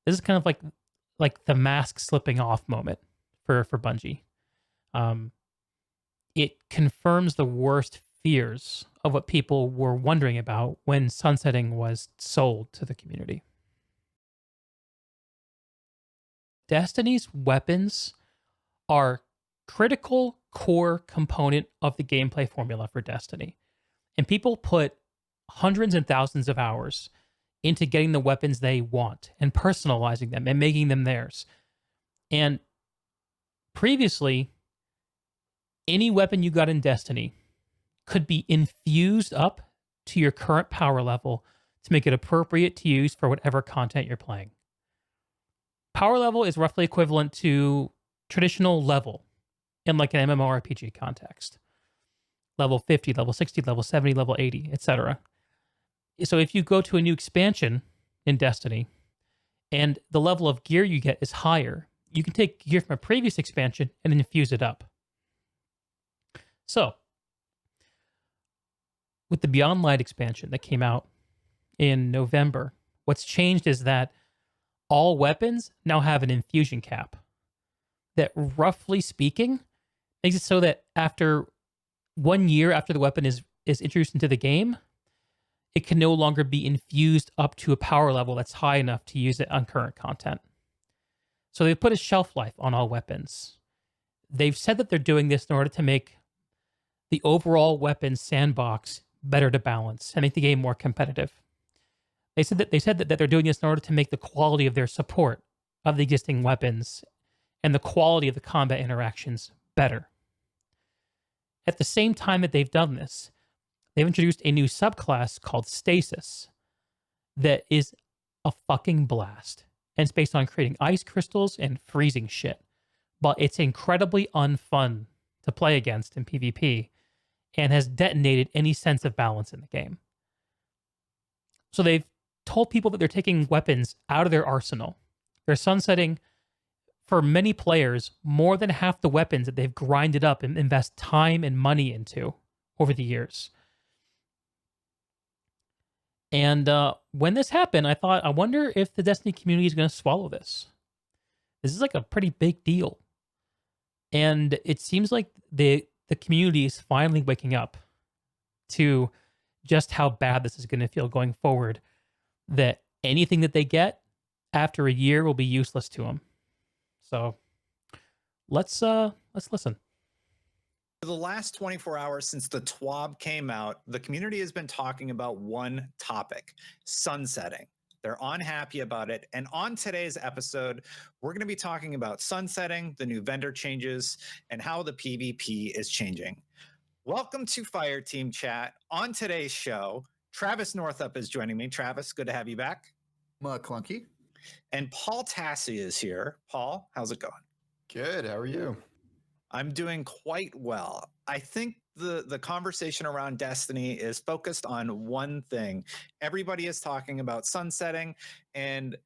This is kind of like the mask slipping off moment for Bungie. Um, it confirms the worst fears of what people were wondering about when sunsetting was sold to the community. Destiny's weapons are critical core component of the gameplay formula for Destiny. And people put hundreds and thousands of hours into getting the weapons they want and personalizing them and making them theirs. And previously, any weapon you got in Destiny could be infused up to your current power level to make it appropriate to use for whatever content you're playing. Power level is roughly equivalent to traditional level in like an MMORPG context. Level 50, level 60, level 70, level 80, etc. So if you go to a new expansion in Destiny and the level of gear you get is higher, you can take gear from a previous expansion and infuse it up. So, with the Beyond Light expansion that came out in November, what's changed is that all weapons now have an infusion cap that, roughly speaking, makes it so that after 1 year after the weapon is introduced into the game, it can no longer be infused up to a power level that's high enough to use it on current content. So they've put a shelf life on all weapons. They've said that they're doing this in order to make the overall weapons sandbox better to balance and make the game more competitive. They said that they're doing this in order to make the quality of their support of the existing weapons and the quality of the combat interactions better. At the same time that they've done this, they've introduced a new subclass called Stasis that is a fucking blast. And it's based on creating ice crystals and freezing shit. But it's incredibly unfun to play against in PvP and has detonated any sense of balance in the game. So they've told people that they're taking weapons out of their arsenal. They're sunsetting, for many players, more than half the weapons that they've grinded up and invest time and money into over the years. And when this happened, I thought, I wonder if the Destiny community is going to swallow this. This is like a pretty big deal. And it seems like the community is finally waking up to just how bad this is going to feel going forward. That anything that they get after a year will be useless to them. So let's listen. For the last 24 hours since the TWAB came out, the community has been talking about one topic: sunsetting. They're unhappy about it. And on today's episode, we're going to be talking about sunsetting, the new vendor changes, and how the PvP is changing. Welcome to FireteamChat. On today's show, Travis Northup is joining me. Travis, good to have you back. Clunky. And Paul Tassi is here. Paul, how's it going? Good. How are you? I'm doing quite well. I think the conversation around Destiny is focused on one thing. Everybody is talking about sunsetting and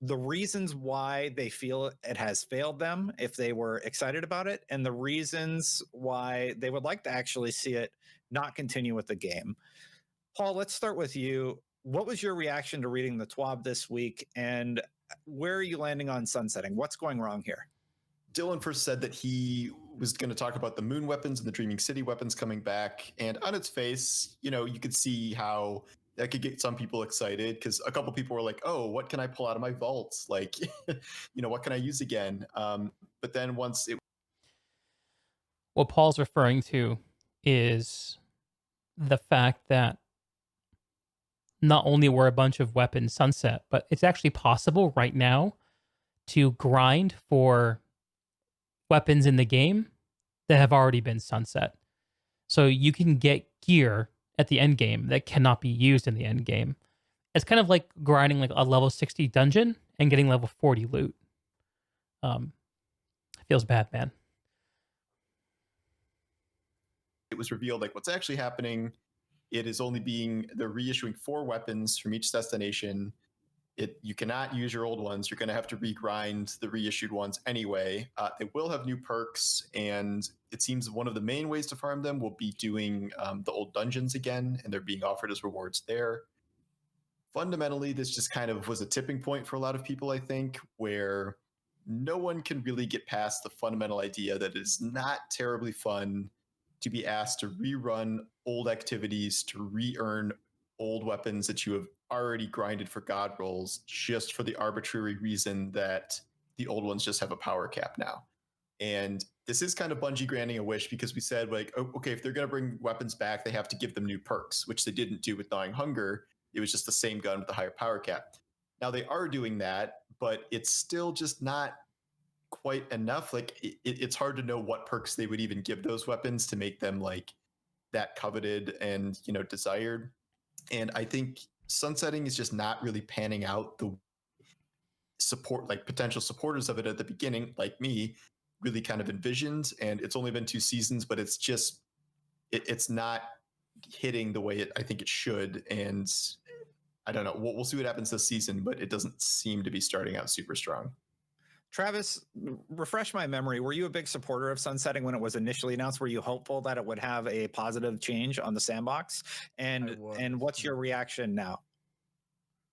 the reasons why they feel it has failed them if they were excited about it, and the reasons why they would like to actually see it not continue with the game. Paul, let's start with you. What was your reaction to reading the TWAB this week, and where are you landing on sunsetting? What's going wrong here? Dylan first said that he was going to talk about the moon weapons and the Dreaming City weapons coming back. And on its face, you could see how that could get some people excited, because a couple people were like, oh, what can I pull out of my vaults? Like, what can I use again? But then once it... What Paul's referring to is the fact that not only were a bunch of weapons sunset, but it's actually possible right now to grind for weapons in the game that have already been sunset. So you can get gear at the end game that cannot be used in the end game. It's kind of like grinding like a level 60 dungeon and getting level 40 loot. Feels bad, man. It was revealed like what's actually happening. It is only they're reissuing 4 weapons from each destination. You cannot use your old ones. You're going to have to regrind the reissued ones anyway. They will have new perks, and it seems one of the main ways to farm them will be doing the old dungeons again, and they're being offered as rewards there. fundamentally, this just kind of was a tipping point for a lot of people, I think, where no one can really get past the fundamental idea that it's not terribly fun to be asked to rerun old activities, to re-earn old weapons that you have already grinded for god rolls, just for the arbitrary reason that the old ones just have a power cap now. And this is kind of Bungie granting a wish, because we said, like, oh, okay, if they're going to bring weapons back, they have to give them new perks, which they didn't do with Gnawing Hunger. It was just the same gun with the higher power cap. Now they are doing that, but it's still just not quite enough. Like, it's hard to know what perks they would even give those weapons to make them like that coveted and, you know, desired. And I think sunsetting is just not really panning out the support, like potential supporters of it at the beginning, like me, really kind of envisioned. And it's only been 2 seasons, but it's just it's not hitting the way I think it should. And I don't know. We'll see what happens this season, but it doesn't seem to be starting out super strong. Travis, refresh my memory. Were you a big supporter of sunsetting when it was initially announced? Were you hopeful that it would have a positive change on the sandbox? And what's your reaction now?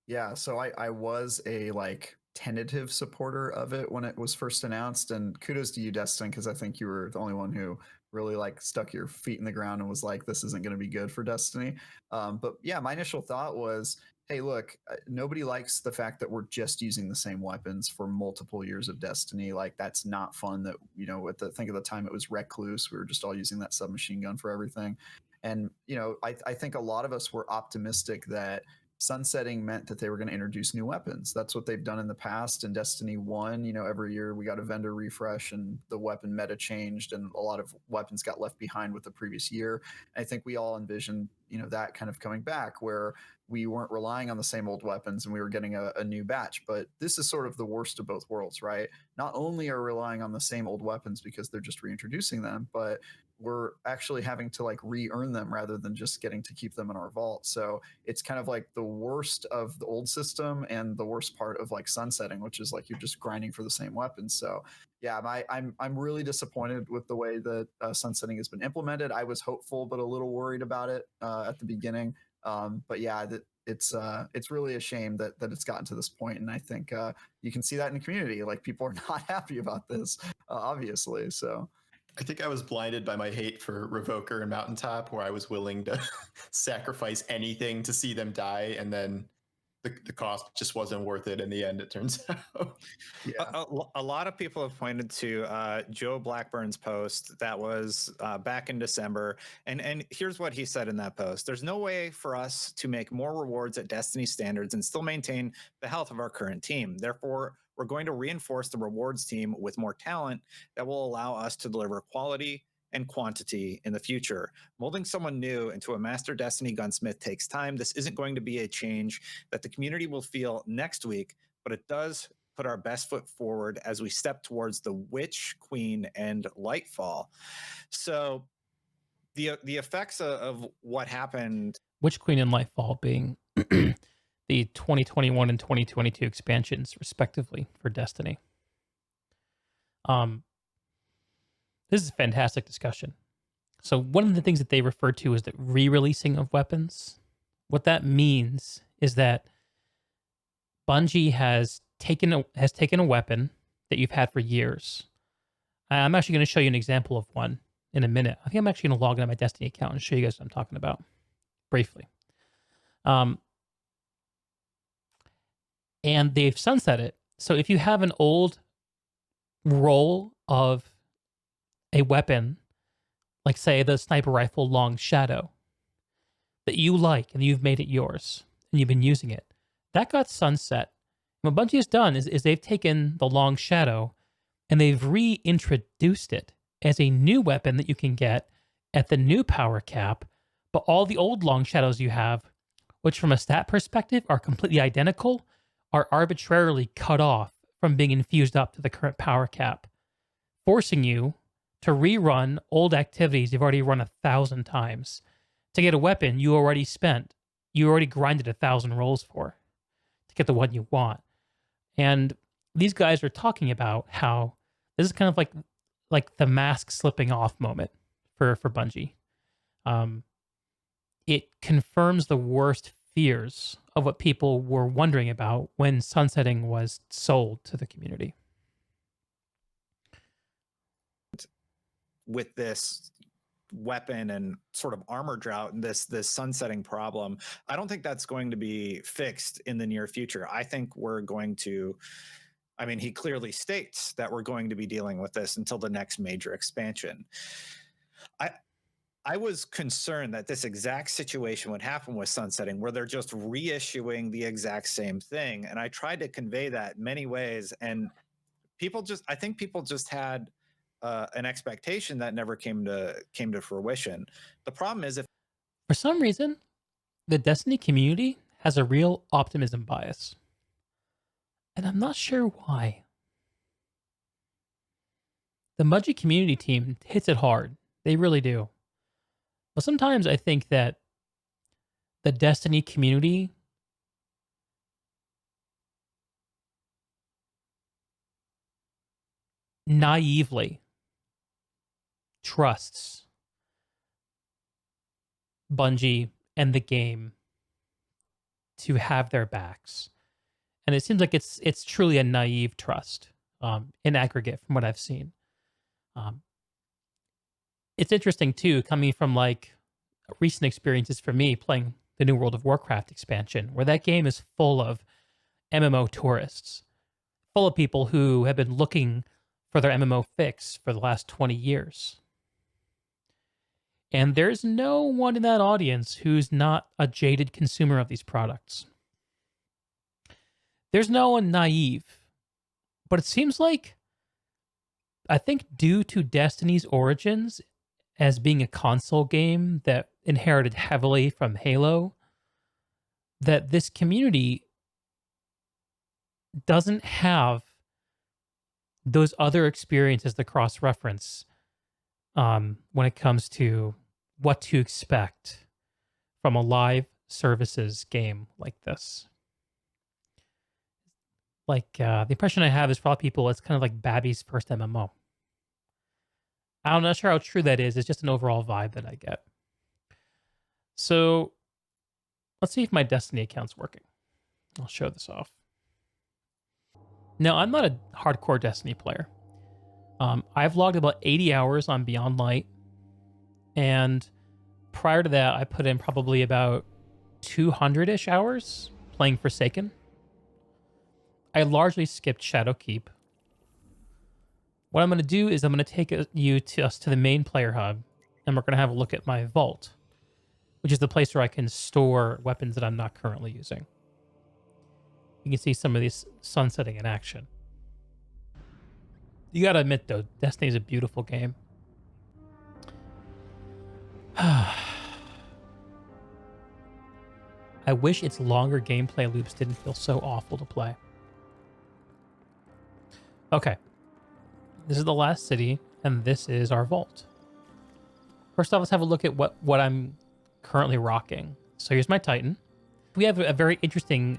Yeah, so I was a like tentative supporter of it when it was first announced, and kudos to you, Destin, because I think you were the only one who really like stuck your feet in the ground and was like, this isn't going to be good for Destiny. But yeah, my initial thought was, hey, look, nobody likes the fact that we're just using the same weapons for multiple years of Destiny. Like, that's not fun. That, you know, think of the time it was Recluse, we were just all using that submachine gun for everything. And, you know, I think a lot of us were optimistic that sunsetting meant that they were going to introduce new weapons. That's what they've done in the past. In Destiny 1, you know, every year we got a vendor refresh and the weapon meta changed, and a lot of weapons got left behind with the previous year. And I think we all envisioned, you know, that kind of coming back, where we weren't relying on the same old weapons and we were getting a new batch. But this is sort of the worst of both worlds, right? Not only are we relying on the same old weapons because they're just reintroducing them, but we're actually having to like re-earn them rather than just getting to keep them in our vault. So it's kind of like the worst of the old system and the worst part of like sunsetting, which is like you're just grinding for the same weapons. So yeah, I'm really disappointed with the way that sunsetting has been implemented. I was hopeful but a little worried about it at the beginning. But yeah, it's really a shame that it's gotten to this point, and I think you can see that in the community. Like, people are not happy about this, obviously. So I think I was blinded by my hate for Revoker and Mountaintop, where I was willing to sacrifice anything to see them die, and then the cost just wasn't worth it in the end, it turns out. Yeah. A lot of people have pointed to Joe Blackburn's post that was back in December. And here's what he said in that post. There's no way for us to make more rewards at Destiny standards and still maintain the health of our current team. Therefore, we're going to reinforce the rewards team with more talent that will allow us to deliver quality and quantity in the future. Molding someone new into a master Destiny gunsmith takes time. This isn't going to be a change that the community will feel next week, but it does put our best foot forward as we step towards the Witch Queen and Lightfall. So the effects of what happened, Witch Queen and Lightfall being the 2021 and 2022 expansions, respectively, for Destiny. This is a fantastic discussion. So one of the things that they refer to is the re-releasing of weapons. What that means is that Bungie has taken a weapon that you've had for years. I'm actually going to show you an example of one in a minute. I think I'm actually going to log into my Destiny account and show you guys what I'm talking about briefly. And they've sunset it. So if you have an old roll of a weapon, like say the sniper rifle Long Shadow, that you like and you've made it yours and you've been using it, that got sunset. And what Bungie has done is they've taken the Long Shadow and they've reintroduced it as a new weapon that you can get at the new power cap, but all the old Long Shadows you have, which from a stat perspective are completely identical, are arbitrarily cut off from being infused up to the current power cap, forcing you to rerun old activities you've already run 1,000 times to get a weapon you already grinded 1,000 rolls for to get the one you want. And these guys are talking about how this is kind of like the mask slipping off moment for Bungie. It confirms the worst fears of what people were wondering about when sunsetting was sold to the community. With this weapon and sort of armor drought and this sunsetting problem, I don't think that's going to be fixed in the near future. I think we're going to, I mean, he clearly states that we're going to be dealing with this until the next major expansion. I was concerned that this exact situation would happen with sunsetting, where they're just reissuing the exact same thing. And I tried to convey that in many ways. And I think people just had an expectation that never came to fruition. The problem is, if For some reason, the Destiny community has a real optimism bias. And I'm not sure why. The Bungie community team hits it hard. They really do. But sometimes I think that the Destiny community naively trusts Bungie and the game to have their backs. And it seems like it's truly a naive trust in aggregate from what I've seen. It's interesting too, coming from like recent experiences for me playing the New World of Warcraft expansion, where that game is full of MMO tourists, full of people who have been looking for their MMO fix for the last 20 years. And there's no one in that audience who's not a jaded consumer of these products. There's no one naive. But it seems like, I think due to Destiny's origins as being a console game that inherited heavily from Halo, that this community doesn't have those other experiences to cross-reference when it comes to what to expect from a live services game like this. Like, the impression I have is for a lot of people, it's kind of like Babby's first MMO. I'm not sure how true that is. It's just an overall vibe that I get. So let's see if my Destiny account's working. I'll show this off. Now, I'm not a hardcore Destiny player. I've logged about 80 hours on Beyond Light. And prior to that, I put in probably about 200-ish hours playing Forsaken. I largely skipped Shadowkeep. What I'm going to do is I'm going to take us to the main player hub, and we're going to have a look at my vault, which is the place where I can store weapons that I'm not currently using. You can see some of these sunsetting in action. You got to admit, though, Destiny's a beautiful game. I wish its longer gameplay loops didn't feel so awful to play. Okay. This is the last city, and this is our vault. First off, let's have a look at what I'm currently rocking. So here's my Titan. We have a very interesting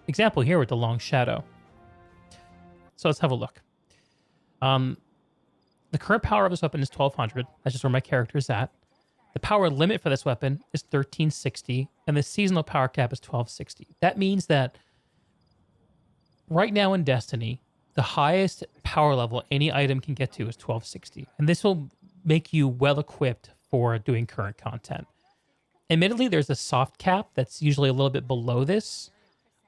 example here with the Long Shadow. So let's have a look. The current power of this weapon is 1200. That's just where my character is at. The power limit for this weapon is 1360, and the seasonal power cap is 1260. That means that right now in Destiny, the highest power level any item can get to is 1260. And this will make you well equipped for doing current content. Admittedly, there's a soft cap that's usually a little bit below this,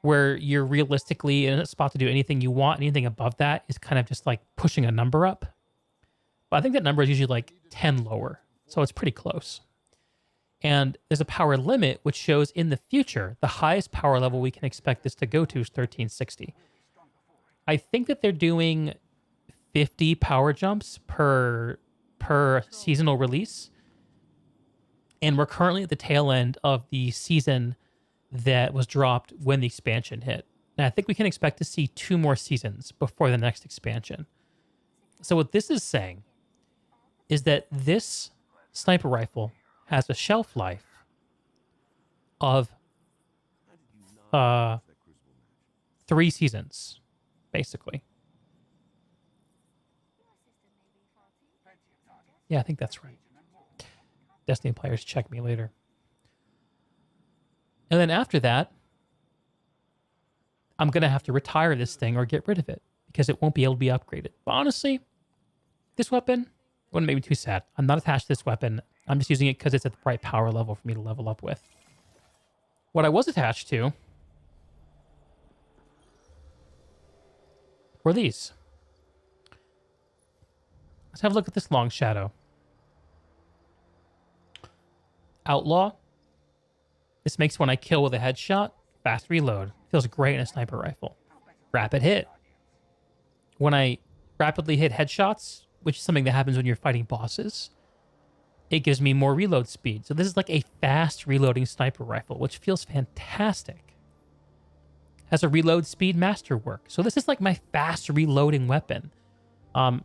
where you're realistically in a spot to do anything you want. Anything above that is kind of just like pushing a number up. But I think that number is usually like 10 lower. So it's pretty close. And there's a power limit, which shows in the future, the highest power level we can expect this to go to is 1360. I think that they're doing 50 power jumps per seasonal release. And we're currently at the tail end of the season that was dropped when the expansion hit. And I think we can expect to see 2 more seasons before the next expansion. So what this is saying is that this sniper rifle has a shelf life of 3 seasons, basically. Yeah, I think that's right. Destiny players check me later. And then after that, I'm going to have to retire this thing or get rid of it because it won't be able to be upgraded. But honestly, this weapon wouldn't make me too sad. I'm not attached to this weapon. I'm just using it because it's at the right power level for me to level up with. What I was attached to were these. Let's have a look at this long shadow. Outlaw. This makes when I kill with a headshot, fast reload. Feels great in a sniper rifle. Rapid hit. When I rapidly hit headshots, which is something that happens when you're fighting bosses, it gives me more reload speed. So this is like a fast reloading sniper rifle, which feels fantastic. Has a reload speed masterwork. So this is like my fast reloading weapon. I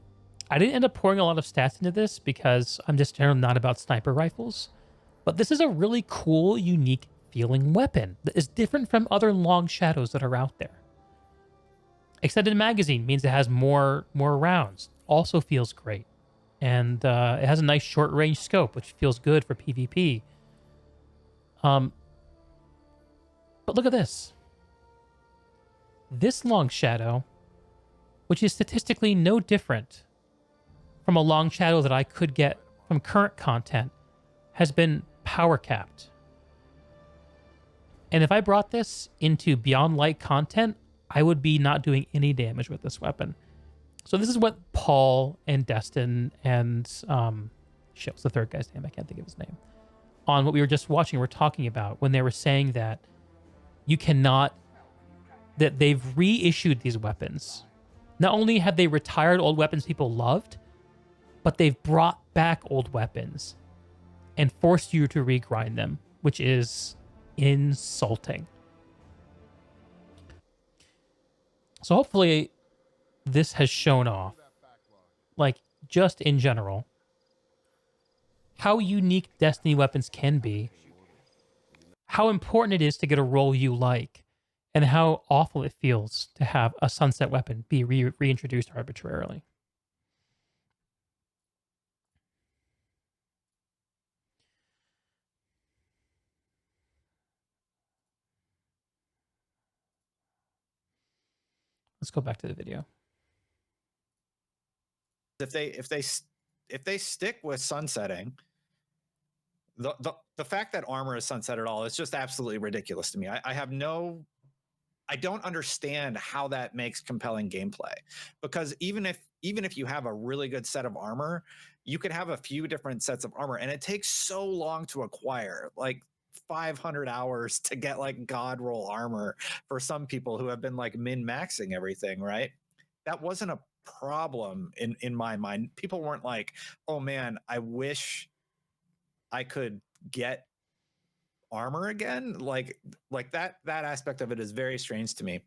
didn't end up pouring a lot of stats into this because I'm just generally not about sniper rifles. But this is a really cool, unique feeling weapon that is different from other long shadows that are out there. Extended magazine means it has more rounds. Also feels great. And it has a nice short range scope, which feels good for PvP. But look at this. This long shadow, which is statistically no different from a long shadow that I could get from current content, has been power capped. And if I brought this into Beyond Light content, I would be not doing any damage with this weapon. So this is what Paul and Destin and what's the third guy's name? I can't think of his name. On what we were just watching, we're talking about when they were saying that you cannot, that they've reissued these weapons. Not only have they retired old weapons people loved, but they've brought back old weapons and forced you to regrind them, which is insulting. So hopefully this has shown off, like just in general, how unique Destiny weapons can be, how important it is to get a role you like, and how awful it feels to have a sunset weapon be reintroduced arbitrarily. Let's go back to the video. If they stick with sunsetting, the fact that armor is sunset at all is just absolutely ridiculous to me. I don't understand how that makes compelling gameplay, because even if you have a really good set of armor, you could have a few different sets of armor, and it takes so long to acquire, like 500 hours to get like god roll armor for some people who have been like min-maxing everything, right? That wasn't a problem in my mind. People weren't like, oh man, I wish I could get armor again. Like that aspect of it is very strange to me.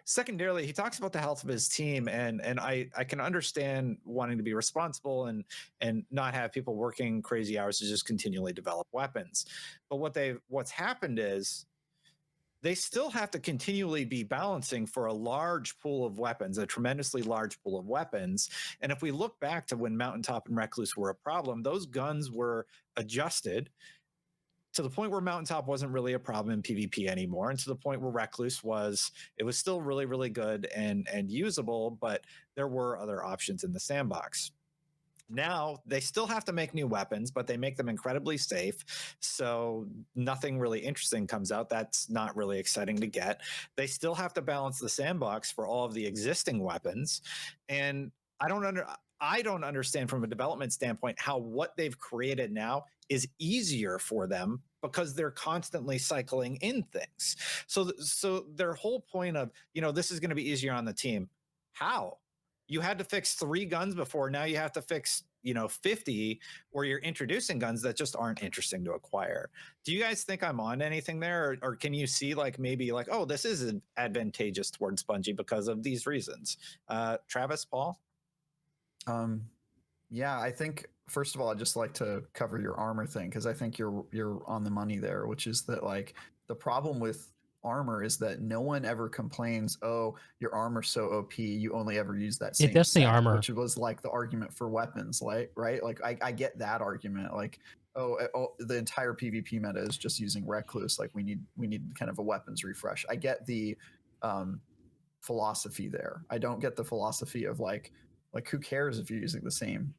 Secondarily, he talks about the health of his team, and I can understand wanting to be responsible and not have people working crazy hours to just continually develop weapons. But what's happened is they still have to continually be balancing for a large pool of weapons, a tremendously large pool of weapons. And if we look back to when Mountaintop and Recluse were a problem, those guns were adjusted to the point where Mountaintop wasn't really a problem in PvP anymore, and to the point where Recluse was still really, really good and usable, but there were other options in the sandbox. Now they still have to make new weapons, but they make them incredibly safe, so nothing really interesting comes out. That's not really exciting to get. They still have to balance the sandbox for all of the existing weapons, and I don't understand from a development standpoint how what they've created now is easier for them, because they're constantly cycling in things. So their whole point of, this is going to be easier on the team. How? You had to fix 3 guns before. Now you have to fix, 50, or you're introducing guns that just aren't interesting to acquire. Do you guys think I'm on anything there? Or can you see like maybe like, oh, this is advantageous towards Bungie because of these reasons? Travis, Paul? Yeah, I think first of all, I'd just like to cover your armor thing, because I think you're on the money there, which is that like the problem with armor is that no one ever complains, oh, your armor's so OP, you only ever use that same Destiny set, armor, which was like the argument for weapons, like, right? Like I get that argument. Like the entire PvP meta is just using Recluse. Like we need kind of a weapons refresh. I get the philosophy there. I don't get the philosophy of like who cares if you're using the same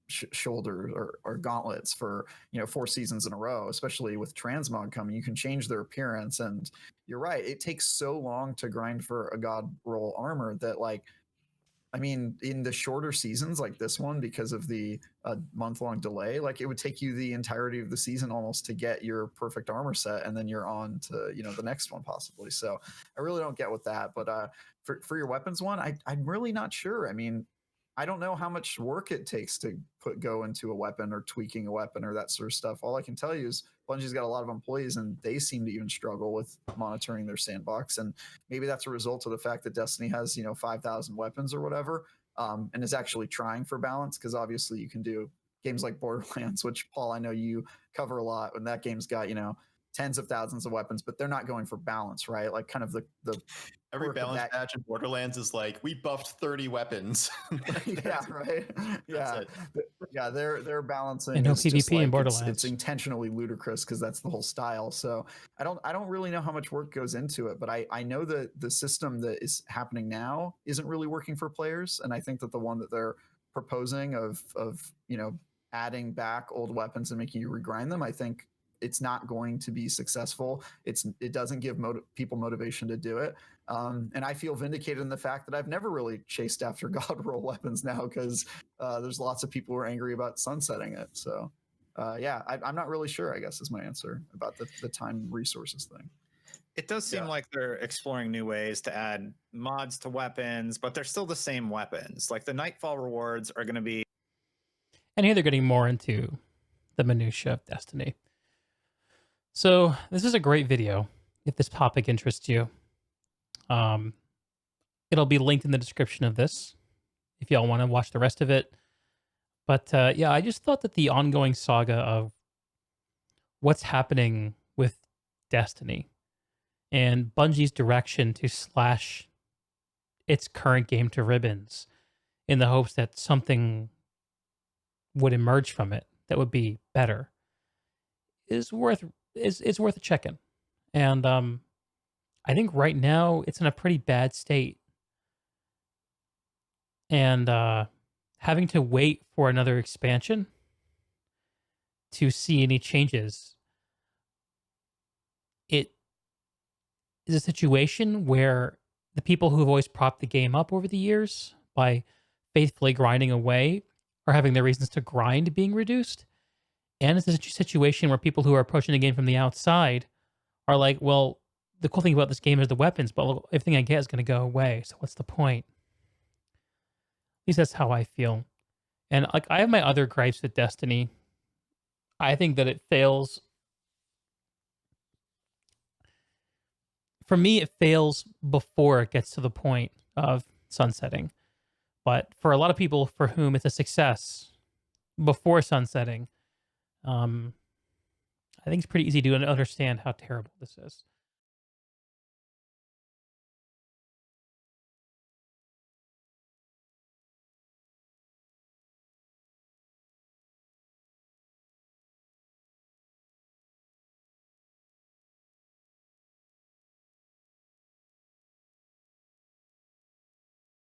shoulders or gauntlets for 4 seasons in a row, especially with transmog coming. You can change their appearance, and you're right, it takes so long to grind for a god roll armor that, like, I mean, in the shorter seasons like this one, because of the month-long delay, like it would take you the entirety of the season almost to get your perfect armor set, and then you're on to the next one possibly. So I really don't get with that. But for your weapons one, I'm really not sure. I mean, I don't know how much work it takes to go into a weapon or tweaking a weapon or that sort of stuff. All I can tell you is Bungie's got a lot of employees, and they seem to even struggle with monitoring their sandbox. And maybe that's a result of the fact that Destiny has 5,000 weapons or whatever, and is actually trying for balance. Because obviously you can do games like Borderlands, which, Paul, I know you cover a lot, and that game's got tens of thousands of weapons, but they're not going for balance, right? Like kind of the every balance patch in Borderlands is like, we buffed 30 weapons. Yeah, right. Yeah, yeah. They're balancing. And no it's just PvP in like Borderlands. It's intentionally ludicrous because that's the whole style. So I don't really know how much work goes into it, but I know that the system that is happening now isn't really working for players, and I think that the one that they're proposing of adding back old weapons and making you regrind them, I think it's not going to be successful. It doesn't give people motivation to do it. And I feel vindicated in the fact that I've never really chased after god roll weapons now, because there's lots of people who are angry about sunsetting it. So yeah, I'm not really sure, I guess, is my answer about the time resources thing. It does seem like they're exploring new ways to add mods to weapons, but they're still the same weapons. Like the Nightfall rewards are going to be. And here they're getting more into the minutia of Destiny. So this is a great video if this topic interests you. It'll be linked in the description of this if y'all want to watch the rest of it. But yeah, I just thought that the ongoing saga of what's happening with Destiny and Bungie's direction to slash its current game to ribbons in the hopes that something would emerge from it that would be better is worth a check-in. And I think right now it's in a pretty bad state. And having to wait for another expansion to see any changes, it is a situation where the people who have always propped the game up over the years by faithfully grinding away are having their reasons to grind being reduced. And it's a situation where people who are approaching the game from the outside are like, well, the cool thing about this game is the weapons, but everything I get is going to go away. So what's the point? At least that's how I feel. And like, I have my other gripes with Destiny. I think that it fails. For me, it fails before it gets to the point of sunsetting. But for a lot of people for whom it's a success before sunsetting, I think it's pretty easy to understand how terrible this is.